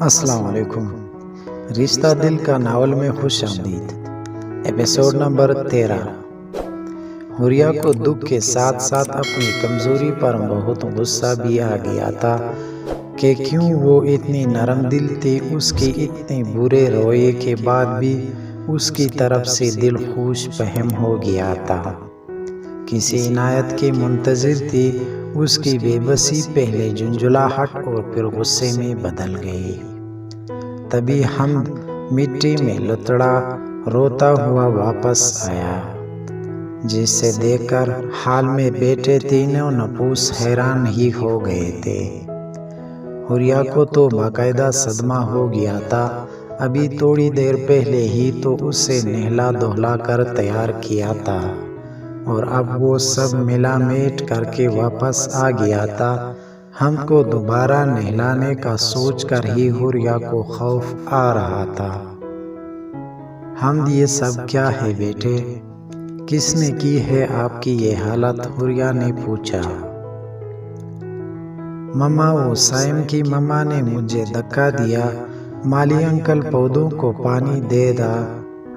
السلام علیکم۔ رشتہ دل کا ناول میں خوش آمدید۔ Episode number 13۔ حوریہ کو دکھ کے ساتھ ساتھ اپنی کمزوری پر بہت غصہ بھی آ گیا تھا کہ کیوں وہ اتنی نرم دل تھی۔ اس کے اتنے برے رویے کے بعد بھی اس کی طرف سے دل خوش فہم ہو گیا تھا، کسی عنایت کے منتظر تھی۔ اس کی بے بسی پہلے جھنجھلاہٹ اور پھر غصے میں بدل گئی۔ تبھی حمد مٹی میں لتڑا روتا ہوا واپس آیا، جسے دیکھ کر حال میں بیٹھے تینوں نپوس حیران ہی ہو گئے تھے۔ حوریہ کو تو باقاعدہ صدمہ ہو گیا تھا۔ ابھی تھوڑی دیر پہلے ہی تو اسے نہلا دہلا کر تیار کیا تھا، اور اب وہ سب ملا میٹ کر کے واپس آ گیا تھا۔ ہم کو دوبارہ نہلانے کا سوچ کر ہی حوریہ کو خوف آ رہا تھا۔ حمد، یہ سب کیا ہے بیٹے؟ کس نے کی ہے آپ کی یہ حالت؟ حوریہ نے پوچھا۔ مما، وہ سائم کی مما نے مجھے دھکا دیا۔ مالی انکل پودوں کو پانی دے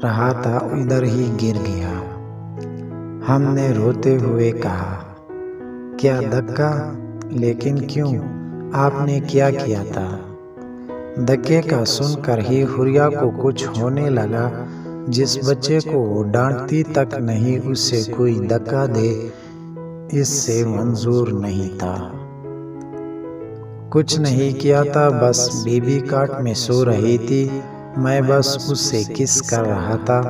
رہا تھا، ادھر ہی گر گیا۔ ہم نے روتے ہوئے کہا۔ کیا دھکا؟ لیکن کیوں؟ آپ نے کیا کیا تھا؟ دھکے کا سن کر ہی حوریہ کو کچھ ہونے لگا۔ جس بچے کو وہ ڈانٹتی تک نہیں، اسے کوئی دھکا دے، اس سے منظور نہیں تھا۔ کچھ نہیں کیا تھا، بس بیبی کاٹ میں سو رہی تھی، میں بس اس سے کس کر رہا تھا۔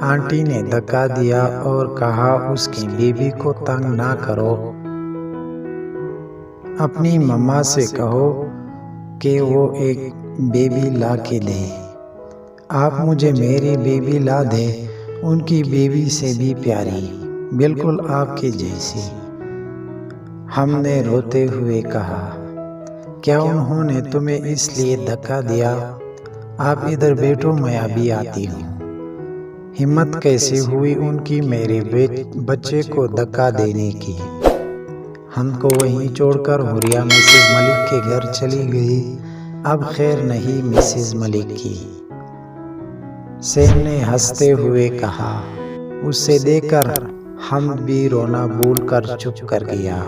آنٹی نے دھکا دیا اور کہا اس کی بیبی کو تنگ نہ کرو، اپنی مما سے کہو کہ وہ ایک بیبی لا کے دے۔ آپ مجھے میری بیبی لا دے، ان کی بیبی سے بھی پیاری، بالکل آپ کی جیسی۔ ہم نے روتے ہوئے کہا۔ کیا انہوں نے تمہیں اس لیے دھکا دیا؟ آپ ادھر بیٹھو، میں ابھی آتی ہوں۔ ہمت کیسے ہوئی ان کی میرے بچے کو دھکا دینے کی؟ ہم کو وہیں چھوڑ کر حوریہ مسز ملک کے گھر چلی گئی۔ اب خیر نہیں مسز ملک کی، سیم نے ہنستے ہوئے کہا۔ اسے دیکھ کر حمد بھی رونا بھول کر چپ کر گیا۔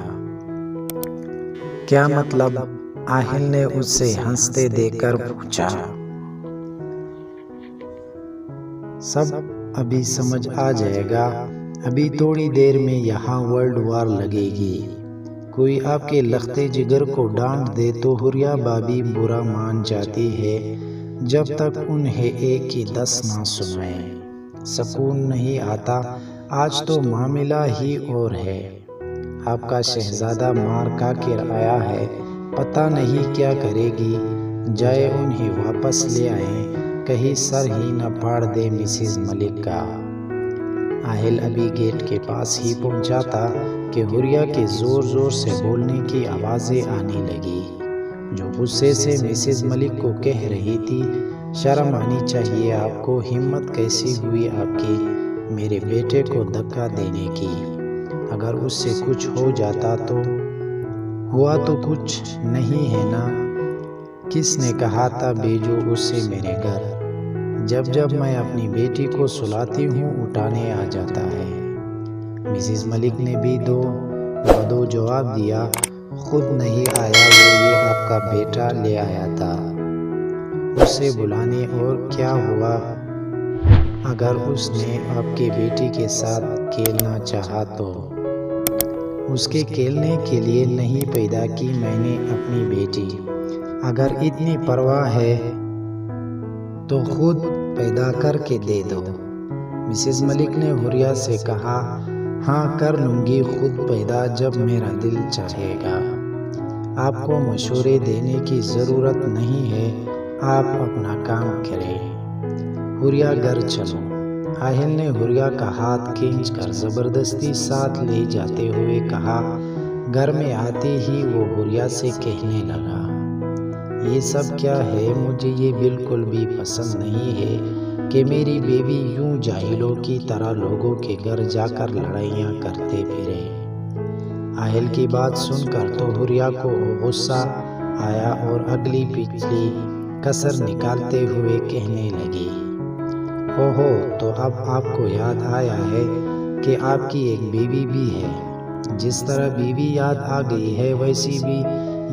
کیا مطلب؟ آہل نے اس سے ہنستے دیکھ کر پوچھا۔ سب ابھی سمجھ آ جائے گا، ابھی تھوڑی دیر میں یہاں ورلڈ وار لگے گی۔ کوئی آپ کے لختے جگر کو ڈانٹ دے تو حوریہ بھابھی برا مان جاتی ہے، جب تک انہیں ایک کی 10 نہ سنائیں سکون نہیں آتا۔ آج تو معاملہ ہی اور ہے۔ آپ کا شہزادہ مار کھا کر آیا ہے، پتہ نہیں کیا کرے گی۔ جائے انہیں واپس لے آئیں، کہیں سر ہی نہ پھاڑ دے مسز ملک کا۔ آہل ابھی گیٹ کے پاس ہی پہنچا تھا کہ حوریہ کے زور زور سے بولنے کی آوازیں آنے لگی، جو غصے سے مسز ملک کو کہہ رہی تھی، شرم آنی چاہیے آپ کو، ہمت کیسی ہوئی آپ کی میرے بیٹے کو دھکا دینے کی؟ اگر اس سے کچھ ہو جاتا تو؟ ہوا تو کچھ نہیں ہے نا؟ کس نے کہا تھا بھیجو اسے میرے گھر؟ جب جب میں اپنی بیٹی کو سلاتی ہوں اٹھانے آ جاتا ہے۔ مسز ملک نے بھی دو جواب دیا۔ خود نہیں آیا وہ، یہ آپ کا بیٹا لے آیا تھا اسے بلانے۔ اور کیا ہوا اگر اس نے آپ کی بیٹی کے ساتھ کھیلنا چاہا تو؟ اس کے کھیلنے کے لیے نہیں پیدا کی میں نے اپنی بیٹی، اگر اتنی پرواہ ہے تو خود پیدا کر کے دے دو۔ مسز ملک نے حوریہ سے کہا۔ ہاں کر لوں گی خود پیدا، جب میرا دل چاہے گا۔ آپ کو مشورے دینے کی ضرورت نہیں ہے، آپ اپنا کام کریں۔ حوریہ گھر چلو۔ آہل نے حوریہ کا ہاتھ کھینچ کر زبردستی ساتھ لے جاتے ہوئے کہا۔ گھر میں آتے ہی وہ حوریہ سے کہنے لگا، یہ سب کیا ہے؟ مجھے یہ بالکل بھی پسند نہیں ہے کہ میری بیوی یوں جاہلوں کی طرح لوگوں کے گھر جا کر لڑائیاں کرتے پھرے۔ آہل کی بات سن کر تو حوریہ کو غصہ آیا اور اگلی پچھلی کسر نکالتے ہوئے کہنے لگی، اوہو، تو اب آپ کو یاد آیا ہے کہ آپ کی ایک بیوی بھی ہے۔ جس طرح بیوی یاد آ گئی ہے ویسی بھی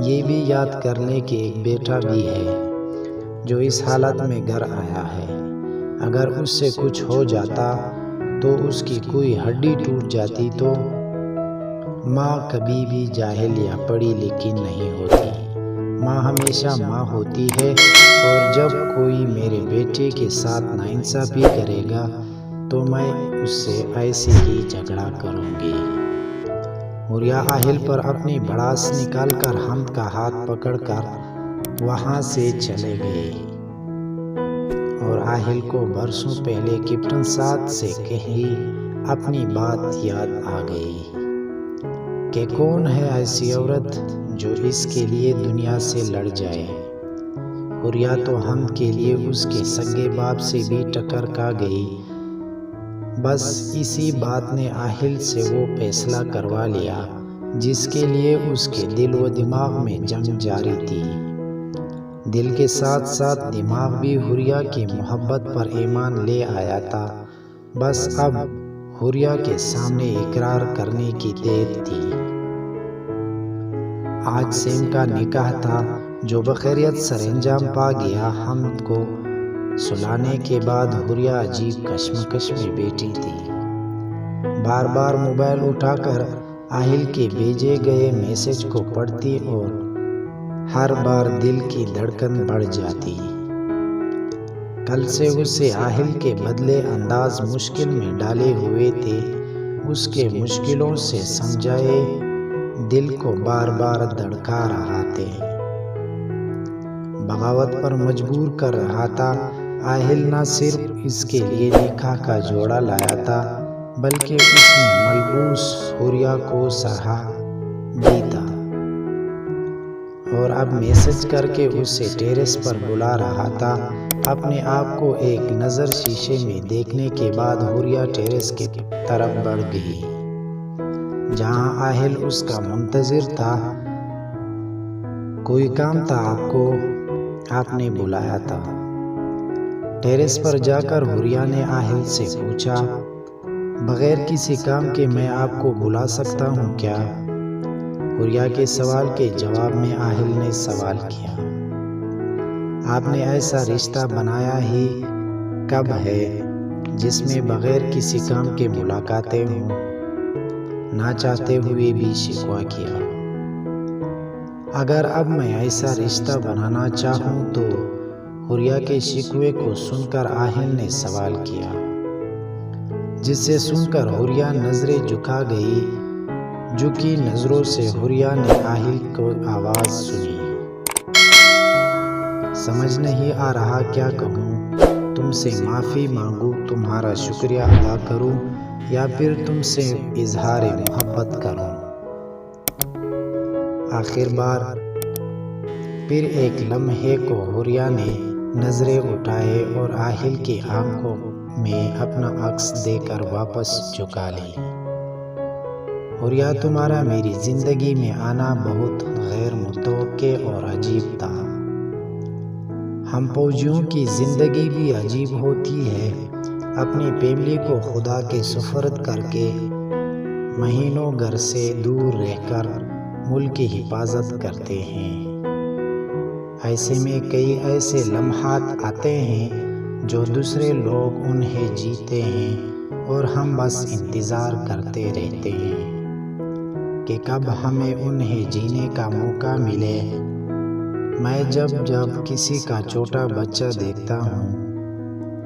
یہ بھی یاد کر لیں کہ ایک بیٹا بھی ہے جو اس حالت میں گھر آیا ہے۔ اگر اس سے کچھ ہو جاتا تو اس کی کوئی ہڈی ٹوٹ جاتی تو ماں کبھی بھی جاہل یا پڑھی لکھی نہیں ہوتی۔ ماں ہمیشہ ماں ہوتی ہے، اور جب کوئی میرے بیٹے کے ساتھ ناانصافی کرے گا تو میں اس سے ایسے ہی جھگڑا کروں گی۔ حوریہ آہل پر اپنی بڑاس نکال کر حمد کا ہاتھ پکڑ کر وہاں سے چلے گئے، اور آہل کو برسوں پہلے کیپٹن سعد سے کہی اپنی بات یاد آ گئی کہ کون ہے ایسی عورت جو اس کے لیے دنیا سے لڑ جائے۔ حوریہ تو حمد کے لیے اس کے سگے باپ سے بھی ٹکر کھا گئی۔ بس اسی بات نے آہل سے وہ فیصلہ کروا لیا جس کے لیے اس کے دل و دماغ میں جنگ جاری تھی۔ دل کے ساتھ ساتھ دماغ بھی حوریہ کی محبت پر ایمان لے آیا تھا۔ بس اب حوریہ کے سامنے اقرار کرنے کی دیر تھی۔ آج سیم کا نکاح تھا جو بخیریت سر انجام پا گیا۔ حمد کو سلانے کے بعد حوریہ عجیب کشمکش میں بیٹھی تھی۔ بار بار موبائل اٹھا کر آہل کے بھیجے گئے میسج کو پڑھتی اور ہر بار دل کی دھڑکن بڑھ جاتی۔ کل سے اسے آہل کے بدلے انداز مشکل میں ڈالے ہوئے تھے۔ اس کے مشکلوں سے سمجھائے دل کو بار بار دھڑکا رہا تھے، بغاوت پر مجبور کر رہا تھا۔ آہل نہ صرف اس کے لیے نکاح کا جوڑا لایا تھا بلکہ اس نے ملبوس حوریہ کو سہا بھی تھا، اور اب میسج کر کے اسے ٹیرس پر بلا رہا تھا۔ اپنے آپ کو ایک نظر شیشے میں دیکھنے کے بعد حوریہ ٹیرس کی طرف بڑھ گئی جہاں آہل اس کا منتظر تھا۔ کوئی کام تھا آپ کو؟ آپ نے بلایا تھا؟ ٹیرس پر جا کر حوریہ نے آہل سے پوچھا، بغیر کسی کام کے میں آپ کو بلا سکتا ہوں کیا؟ حوریہ کے سوال کے جواب میں آہل نے سوال کیا، آپ نے ایسا رشتہ بنایا ہی کب ہے جس میں بغیر کسی کام کے ملاقاتیں ہوں؟ نہ چاہتے ہوئے بھی شکوہ کیا۔ اگر اب میں ایسا رشتہ بنانا چاہوں تو؟ حوریہ کے شکوے کو سن کر آہل نے سوال کیا، جس سے سن کر حوریہ نظریں جھکا گئی۔ جھکی نظروں سے حوریہ نے آہل کو آواز سنی، سمجھ نہیں آ رہا کیا کہوں، تم سے معافی مانگوں، تمہارا شکریہ ادا کروں، یا پھر تم سے اظہار محبت کروں؟ آخر بار پھر ایک لمحے کو حوریہ نے نظریں اٹھائے اور آہل کی آنکھوں میں اپنا عکس دے کر واپس جھکا لی۔ حوریہ، تمہارا میری زندگی میں آنا بہت غیر متوقع اور عجیب تھا۔ ہم فوجیوں کی زندگی بھی عجیب ہوتی ہے۔ اپنی فیملی کو خدا کے سپرد کر کے مہینوں گھر سے دور رہ کر ملک کی حفاظت کرتے ہیں۔ ایسے میں کئی ایسے لمحات آتے ہیں جو دوسرے لوگ انہیں جیتے ہیں اور ہم بس انتظار کرتے رہتے ہیں کہ کب ہمیں انہیں جینے کا موقع ملے۔ میں جب کسی کا چھوٹا بچہ دیکھتا ہوں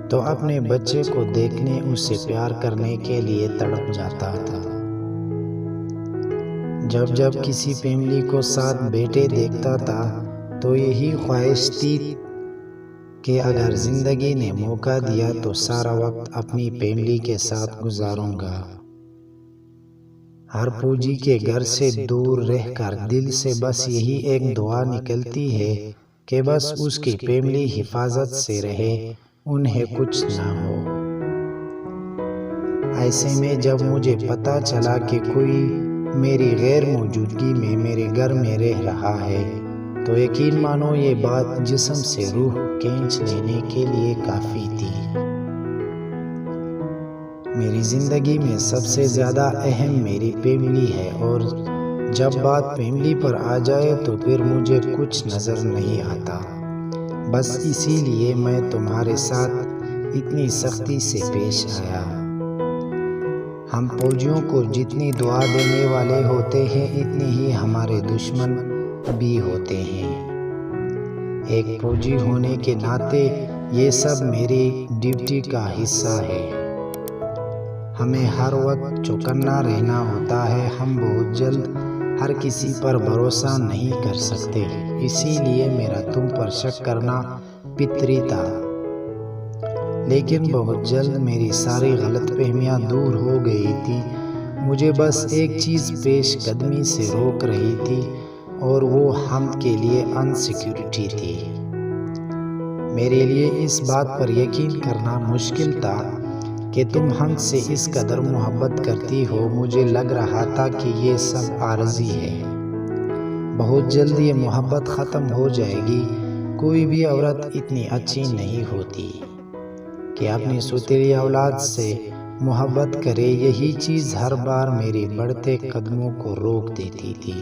تو اپنے بچے کو دیکھنے، اسے پیار کرنے کے لیے تڑپ جاتا تھا۔ جب کسی فیملی کو ساتھ بیٹے دیکھتا تھا تو یہی خواہش تھی کہ اگر زندگی نے موقع دیا تو سارا وقت اپنی فیملی کے ساتھ گزاروں گا۔ ہر فوجی کے گھر سے دور رہ کر دل سے بس یہی ایک دعا نکلتی ہے کہ بس اس کی فیملی حفاظت سے رہے، انہیں کچھ نہ ہو۔ ایسے میں جب مجھے پتا چلا کہ کوئی میری غیر موجودگی میں میرے گھر میں رہ رہا ہے تو یقین مانو یہ بات جسم سے روح کھینچ لینے کے لیے کافی تھی۔ میری زندگی میں سب سے زیادہ اہم میری فیملی ہے، اور جب بات فیملی پر آ جائے تو پھر مجھے کچھ نظر نہیں آتا۔ بس اسی لیے میں تمہارے ساتھ اتنی سختی سے پیش آیا۔ ہم فوجیوں کو جتنی دعا دینے والے ہوتے ہیں اتنی ہی ہمارے دشمن بھی ہوتے ہیں۔ ایک فوجی ہونے کے ناطے یہ سب میری ڈیوٹی کا حصہ ہے۔ ہمیں ہر وقت چوکنا رہنا ہوتا ہے۔ ہم بہت جلد ہر کسی پر بھروسہ نہیں کر سکتے، اسی لیے میرا تم پر شک کرنا فطری تھا۔ لیکن بہت جلد میری ساری غلط فہمیاں دور ہو گئی تھی۔ مجھے بس ایک چیز پیش قدمی سے روک رہی تھی، اور وہ ہم کے لیے انسیکیورٹی تھی۔ میرے لیے اس بات پر یقین کرنا مشکل تھا کہ تم ہم سے اس قدر محبت کرتی ہو۔ مجھے لگ رہا تھا کہ یہ سب عارضی ہے، بہت جلد یہ محبت ختم ہو جائے گی۔ کوئی بھی عورت اتنی اچھی نہیں ہوتی کہ اپنی سوتیلی اولاد سے محبت کرے۔ یہی چیز ہر بار میرے بڑھتے قدموں کو روک دیتی تھی۔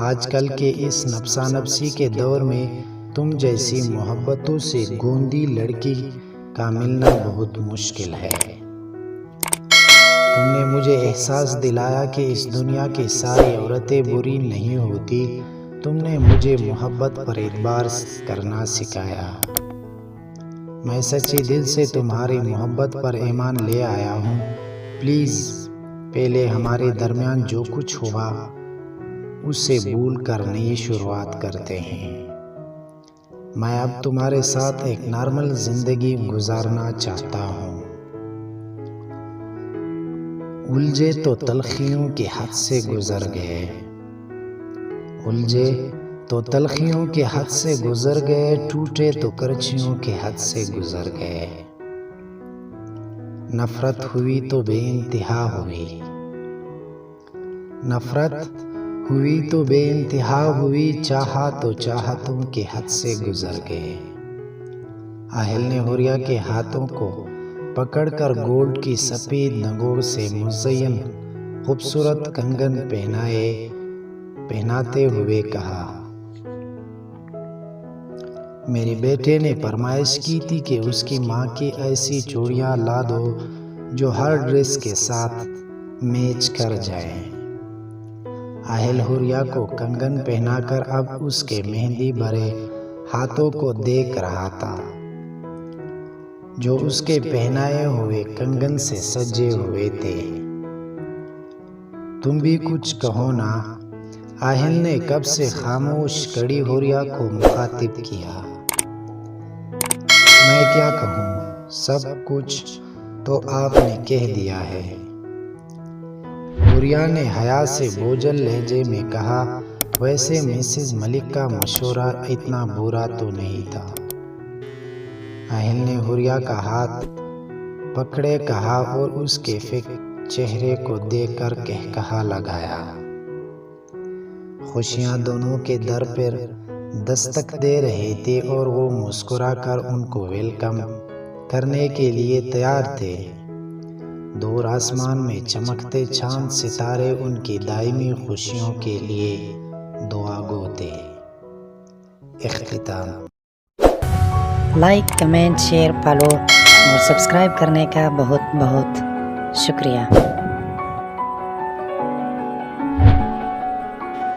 آج کل کے اس نفسا نفسی کے دور میں تم جیسی محبتوں سے گوندی لڑکی کا ملنا بہت مشکل ہے۔ تم نے مجھے احساس دلایا کہ اس دنیا کی ساری عورتیں بری نہیں ہوتی۔ تم نے مجھے محبت پر اعتبار کرنا سکھایا۔ میں سچے دل سے تمہاری محبت پر ایمان لے آیا ہوں۔ پلیز پہلے ہمارے درمیان جو کچھ ہوا اسے بھول کر نئی شروعات کرتے ہیں۔ میں اب تمہارے ساتھ ایک نارمل زندگی گزارنا چاہتا ہوں۔ الجھے تو تلخیوں کے حد سے گزر گئے، الجھے تو تلخیوں کے حد سے گزر گئے، ٹوٹے تو کرچیوں کے حد سے گزر گئے۔ نفرت ہوئی تو بے انتہا ہوئی، نفرت ہوئی تو بے انتہا ہوئی، چاہا تو چاہتوں کے حد سے گزر گئے۔ آہل نے حوریہ کے ہاتھوں کو پکڑ کر گولڈ کی سفید نگوں سے مزین خوبصورت کنگن پہناتے ہوئے کہا، میرے بیٹے نے فرمائش کی تھی کہ اس کی ماں کی ایسی چوڑیاں لا دو جو ہر ڈریس کے ساتھ میچ کر جائیں۔ آہل حوریہ کو کنگن پہنا کر اب اس کے مہندی بھرے ہاتھوں کو دیکھ رہا تھا، جو اس کے پہنائے ہوئے کنگن سے سجے ہوئے تھے۔ تم بھی کچھ کہو نا، آہل نے کب سے خاموش کھڑی حوریہ کو مخاطب کیا۔ میں کیا کہوں، سب کچھ تو آپ نے کہہ دیا ہے۔ حوریہ نے حیا سے بوجھل لہجے میں کہا، ویسے مسز ملک کا مشورہ اتنا برا تو نہیں تھا۔ آہل نے حوریہ کا ہاتھ پکڑے کہا اور اس کے چہرے کو دیکھ کر کہا لگایا، خوشیاں دونوں کے در پر دستک دے رہے تھے اور وہ مسکرا کر ان کو ویلکم کرنے کے لیے تیار تھے۔ دور آسمان میں چمکتے چاند ستارے ان کی دائمی خوشیوں کے لیے دعا گو تھے۔ اختتام۔ لائک، کمنٹ، شیئر، فالو اور سبسکرائب کرنے کا بہت بہت شکریہ۔